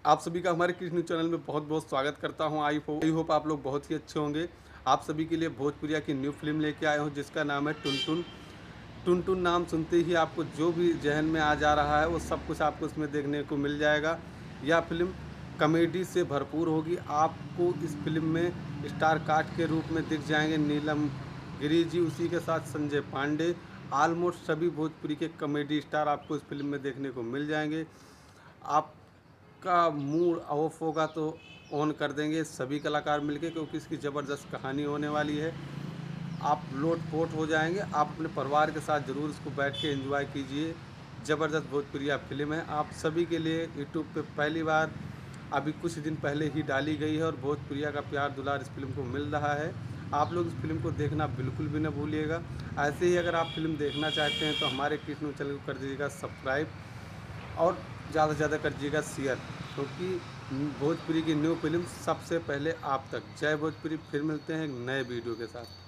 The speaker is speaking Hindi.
आप सभी का हमारे कृष्ण चैनल में बहुत बहुत स्वागत करता हूं। आई होप आप लोग बहुत ही अच्छे होंगे। आप सभी के लिए भोजपुरिया की न्यू फिल्म लेके आया हूं जिसका नाम है टुन टुन। टुन टुन नाम सुनते ही आपको जो भी जहन में आ जा रहा है वो सब कुछ आपको इसमें देखने को मिल जाएगा। यह फिल्म कॉमेडी से भरपूर होगी। आपको इस फिल्म में स्टार कास्ट के रूप में दिख जाएंगे नीलम गिरी जी, उसी के साथ संजय पांडे। ऑलमोस्ट सभी भोजपुरी के कॉमेडी स्टार आपको इस फिल्म में देखने को मिल जाएंगे। आपका मूड ऑफ होगा तो ऑन कर देंगे सभी कलाकार मिलके, क्योंकि इसकी ज़बरदस्त कहानी होने वाली है। आप लोट-पोट हो जाएंगे। आप अपने परिवार के साथ ज़रूर इसको बैठ के एंजॉय कीजिए। ज़बरदस्त भोजपुरिया फिल्म है। आप सभी के लिए यूट्यूब पे पहली बार अभी कुछ दिन पहले ही डाली गई है और भोजपुरिया का प्यार दुलार इस फिल्म को मिल रहा है। आप लोग इस फिल्म को देखना बिल्कुल भी न भूलिएगा। ऐसे ही अगर आप फिल्म देखना चाहते हैं तो हमारे कृष्ण चैनल को कर दीजिएगा सब्सक्राइब और ज़्यादा से ज़्यादा कर दीजिएगा शेयर, क्योंकि भोजपुरी की न्यू फिल्म सबसे पहले आप तक। जय भोजपुरी। फिर मिलते हैं एक नए वीडियो के साथ।